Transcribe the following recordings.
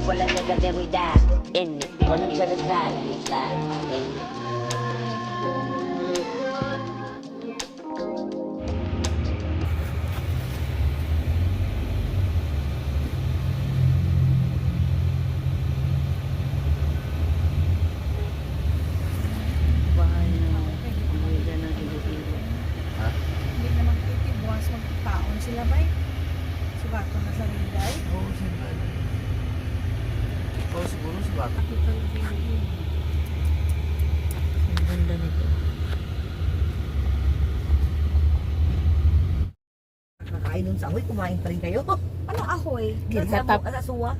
wala na gagawida. Walang salita. Bahay na pamilya ng Iloilo. Ha? Hindi naman titibuan sa magpapaon sila ba eh. Si Bato na sa Linday. Oo, siyempre. Oo, siguro si Bata. Ang ganda nito. Kakain nun sa amoy, kumain pa rin kayo. Ano ahoy? Hilltop. Asasuwa.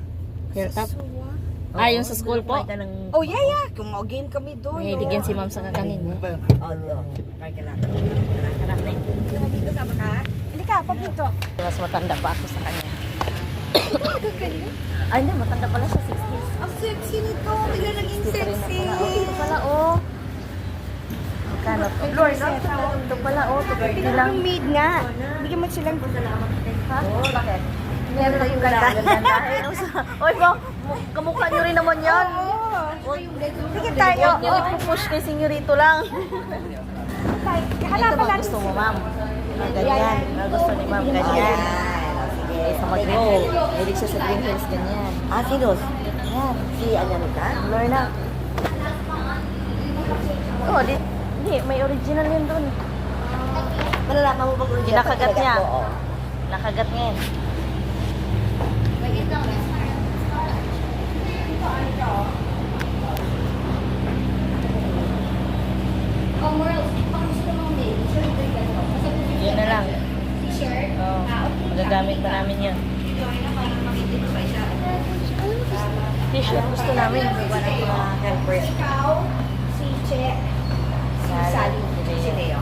Hilltop. Suwa. Ah, yung sa school po? Kumain ka ng... Oh yeah. Kumagin kami doon. Mahilig yan si ma'am sa kakanin. Ano ba yun? Oh, kaya kailangan na. Hindi ka sama ka? Hindi ka, pabito. Mas matanda pa ako sa kanya. Ganyan. Ay, hindi. Matanda pala siya. 60s. Ang sexy nito. Bigla naging 63 na sexy. pala. Oh, ito pala, oh. Magkano to? Ito pala, oh. 250 lang. Yung maid nga. Bigyan mo silang Ha? Oo, bakit? Meron tayong ganda. Oy, ba? Kamukha nyo rin naman yan. Sige tayo. Huwag nyo ipupush kay senyorito lang. Hala Ito pa ba lang. gusto mo, ma'am? Ah, ganyan. Ah, gusto ni ma'am, ganyan. Eh, sa mag-green hills. Mahilig siya sa green hills, ganyan. Ah, sinos? Yan. Si Anyanita? Lorna. Oh, di, may original yun dun. Malalaman mo pag original Kinakagat talaga niya. to, oo. Nakagat ngayon. Yun na lang. Oh, magagamit pa namin yan. T-shirt gusto namin. Helpers. Si Che. Sally. Si Leo.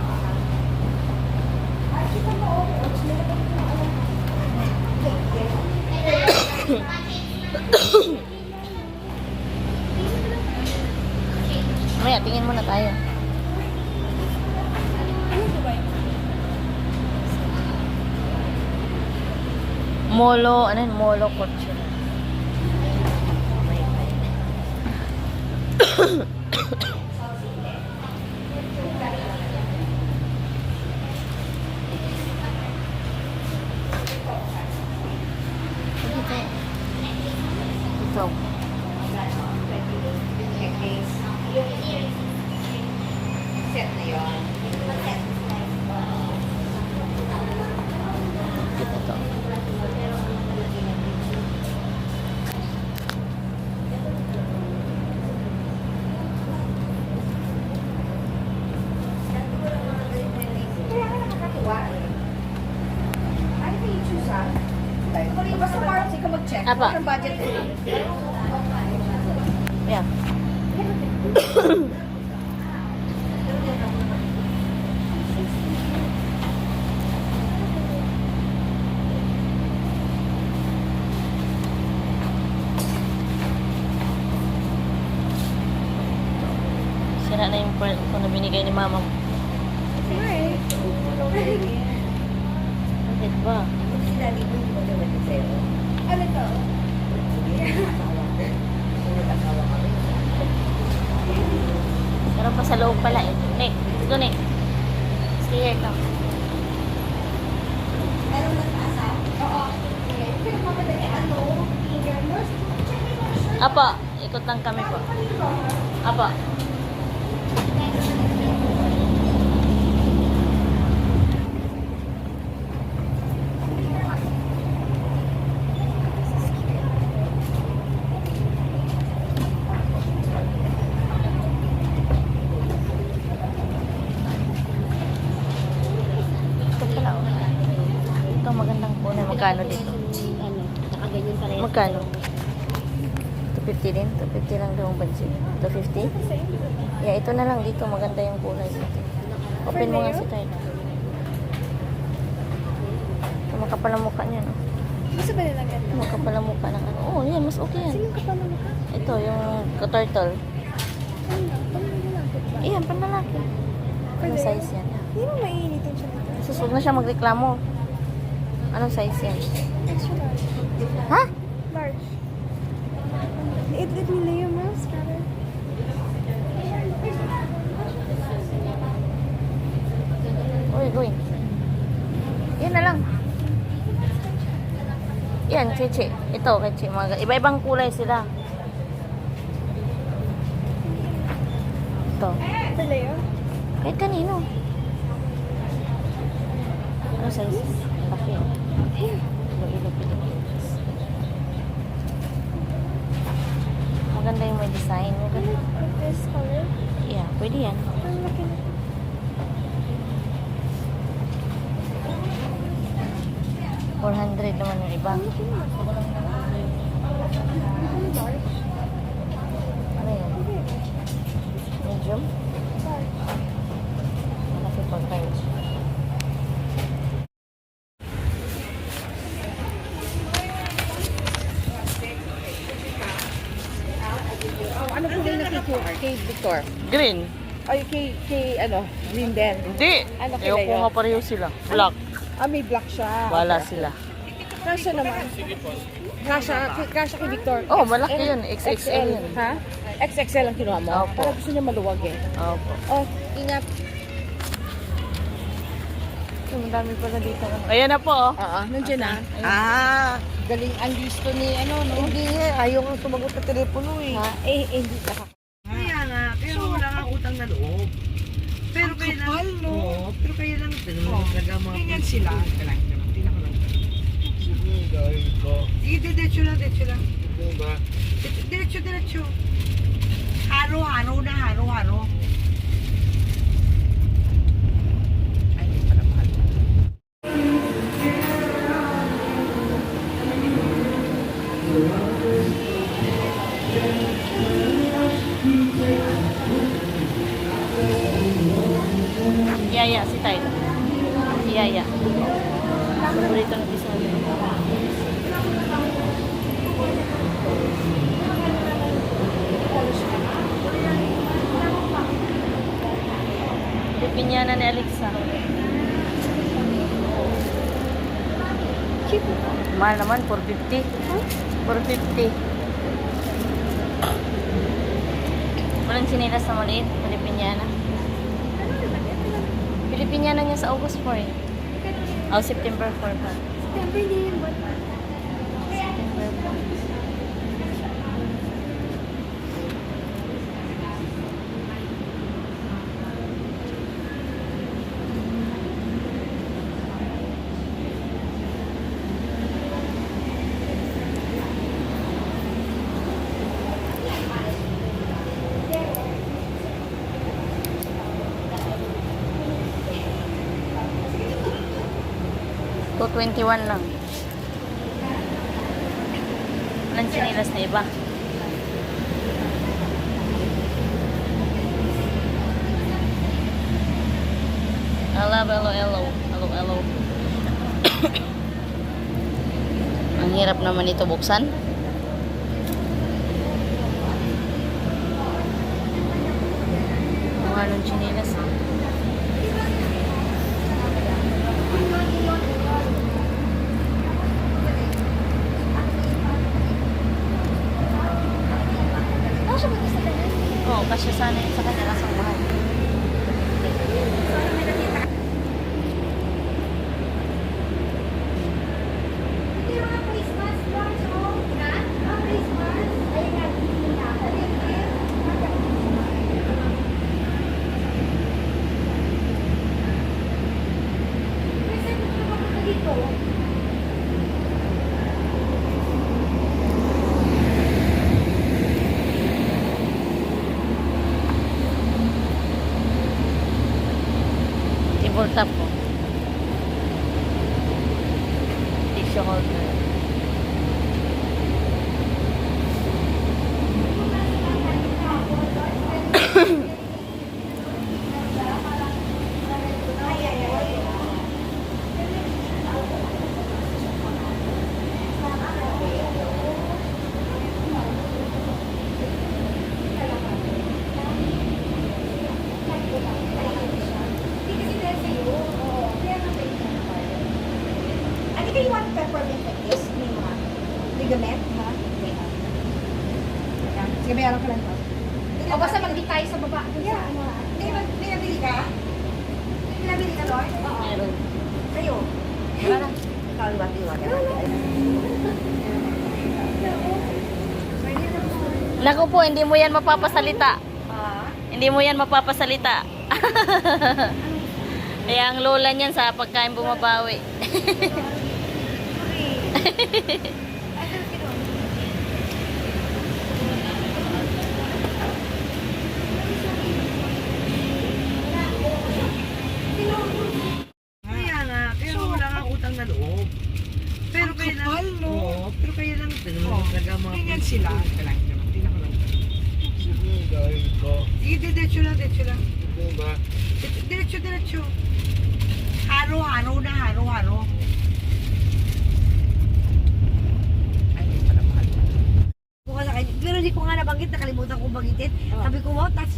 Maya, tingin muna tayo. Molo, ano yun? Molo Fortune. Ito. Set na yun. Ito to. Kailangan nakakatuwa. Ano kayo choose ah? Basta pharmacy ka mag-check. Apa. Anong budget ko? Ayan. Sira na yung pearl ko na binigay ni mama. Bakit ba? Sinabi mo yung mga naman sa'yo. Ano to? Nag-asawa kami. Meron pa sa loob pala eh. Nick, let's go Nick. Stay here ka. Meron na sa asa? Oo. Okay. Pero mamadali, ano? Finger nurse? Check mo yung shirt. Apa, ikot lang kami po. Apa. Ito pala, oh. Ito magandang puno. Magkano dito? Ano, nakaganyan pala yung Magkano? 250 din? 250 lang daw ang budget. 250? Yeah, ito na lang dito. Maganda yung kulay dito. Open mo nga si Tyler. Ito makapal ang mukha niya, no? Gusto ba nila ganito? Ito makapal ang mukha ng ano. Oh, yan. Mas okay yan. Sino ka pa naman ka? Ito, yung ka-turtle. Ano? Panglalapit ba? Iyan, panlalaki. Anong size yan? Hindi mo mainitin siya dito. Susog na siya magreklamo. Anong size yan? Extra large. Ha? Large. Get me Leo Mouse, brother. Uy. Yan na lang. Yan, Cheche. Ito, Cheche. Iba-ibang kulay sila. Ito. For Leo? Kahit kanino. Ano size? Laki. Iloilo, Pilipinas. Maganda yung may design. Maganda. With this color? Yeah, pwede yan. I'm looking at 400 naman yung iba. Ano yan? Medium? Malaki pa tayo. Ano po yung nakikuha kay Victor? Green. Ay, kay ano, green din. Hindi. Ano Ayaw ko kayo? nga pareho sila. Black. Ah, may black siya. Wala Okay. sila. Kasha naman. Kasha kay Victor. Oh, malaki yun. XXL yun. Ha? XXL ang kinuha mo? Opo. Para gusto niya maluwag eh. Opo. Oh, ingat. Ang dami pala dito. Ayan na po, oh. Oo, nandiyan na. Ah. Galing ang gusto ni ano, no? Hindi ayaw nga sumagot sa telepono eh. Ha? Hindi ka. Kaya nga, pero wala kang utang na loob. Pero Ang kaya kapal, lang, no? Oo, pero kaya lang, talaga mga... Ganyan sila. Tingnan ko lang. Sige, diretso lang. Diretso. Haro na, haro. Ay, hindi pala mahal. Yaya, si Tay. Si Yaya. Paborito ng isa. Pipinyana ni Alexa. cheap. Mahal naman, 450. 450. Walang sinilas na maliit. Pilipinyana. Pilipinyana niya sa August 4 eh. Oh, September 4 pa. September hindi yun, but... September 4. $221 lang. Walang sinilas na iba. Hello. Ang hirap naman ito buksan. Ang halong sinilas. Kasha ba ito sa kanya? Oo, kasi sana yun sa kanila sa mahal. Ito yung mga Christmas ones, oh. Na? Mga Christmas. Ayun nga, dito na. Kasi gusto ko pa dito. Table top po. Tissue holder. Ano kayo want peppermint like this? May mga ligament, ha? Okay. Sige, bayaran ko lang to. O basta mag-di tayo sa baba. Yeah. May nabili ka? May nabili ka, Lord? Oo. Meron. Sa'yo? Wala na. Ikaw ang bati-wati. Naku po, hindi mo yan mapapasalita. Hindi mo yan mapapasalita. Kaya ang lola niyan sa pagkain bumabawi. Kaya nga, pero wala kang utang na loob. Pero kayo lang, oo, pero kayo lang, talaga mga Ganyan sila. Tingnan ko lang. Sige, diretso lang. Diretso. Haro-haro na, haro-haro. Ay, hindi pala mahal. Bukas sa kanya. Pero hindi ko nga nabanggit, nakalimutan kong banggitin. Sabi ko, wow, touch,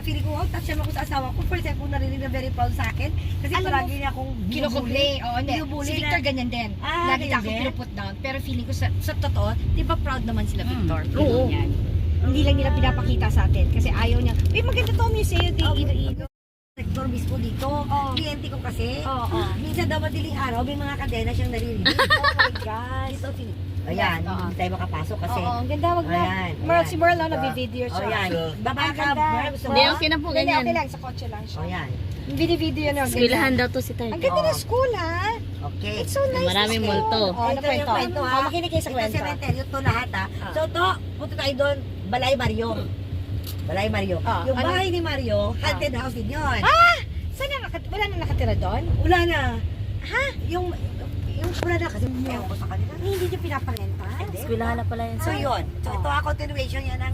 feeling ko, wow, touch yan ako sa asawa ko. First time ko narinig na very proud sa akin. Kasi Alam mo, palagi niya akong Kinukupli. Oo, hindi. Binubuli Si Victor na- ganyan din. Ah, Lagi ganyan ako din? pinuput down. Pero feeling ko sa totoo, di ba proud naman sila Victor? Oo. Feeling yan. Hindi lang nila pinapakita sa atin. Kasi ayaw niya. Uy, maganda to museo. Di, ido. Sektor mismo dito. Oo. Kliyente ko kasi. Oo. Minsan daw madaling araw, may mga kadena siyang naririnig. Oh my gosh. Dito, ayan, Oo. hindi tayo makapasok kasi. Oo, ang ganda. Wag na. Ayan, Merl, ayan. si Merl, nag-video Oh, siya. yan. Baba Ang ka, ganda. Merl. Gusto mo? Hindi, okay na po, Hindi, ganyan. okay lang. Sa kotse lang siya. Oh, yan. Video yun. Eskwelahan daw to si Tay. Ang ganda Oo. ng school, ha? Okay. It's so nice. Maraming this school. multo. Oh, ano Ito pa yung ito? kwento, ha? Oh, makinig kayo sa Ito kwento. cemetery, ito lahat, ha? So, ito, punta tayo doon, Balay Mario. Balay Mario. Ah, Yung ano? bahay ni Mario, haunted house din yun. Saan wala na nakatira doon? Wala na. Ha? Yung wala na kasi ewan ko sa kanila. Hindi niyo pinapalenta? Eskwelahan na pala yun. So yun. So ito ang continuation yan ng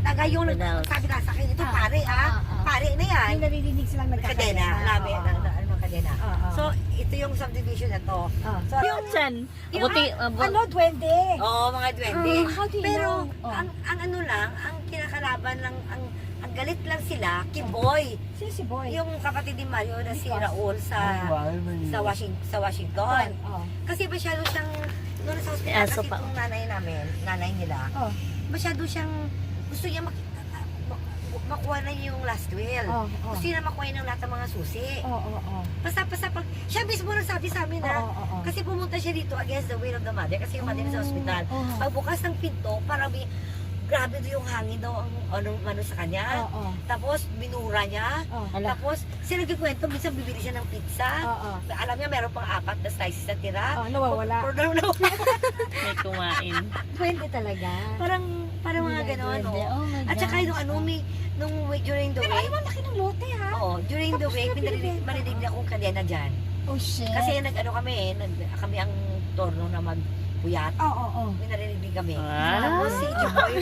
taga yung House. sabi na sa akin, ito Ah. pare Ah. Pare na yan. Yung naririnig silang Kadena. Labi, ano kadena. Oo. So ito yung subdivision na to. So Yung chan. Buti, Ano, duwende? Oo, mga duwende. How do you Pero know? Oh. ang ano lang, ang kinakalaban lang, ang galit lang sila kay Boy. Sino si Boy? Yung kapatid ni Mario na si Because- Raul sa Washington. Oh. Kasi masyado siyang, doon sa hospital, Aso kasi pa. itong nanay nila, Oh. masyado siyang, gusto niya makuha na yung last will. Oh. Gusto niya makuha ng lahat ng mga susi. Oh. Basta pag, siya mismo nagsabi sa amin na, Oh. kasi pumunta siya dito against the will of the mother, kasi yung mother sa hospital. Oh. Pagbukas ng pinto, parang grabe daw yung hangin daw ang ano sa kanya. Oh. Tapos binura niya. Oh. Tapos sila nagkikwento, minsan bibili siya ng pizza. Oo. Alam niya meron pang 4 na slices na tira. Oh, nawawala. May kumain. Duwende talaga. Parang mga ganon, no? Oh my At saka yung ano, during the Pero way, ano man laki ng lote, ha? oo, during the way, marinig niya akong kadena dyan. Oh, shit. Kasi kami ang torno na magpuyat. Oo. May narinig kami. Ah. Tapos si Chiboy,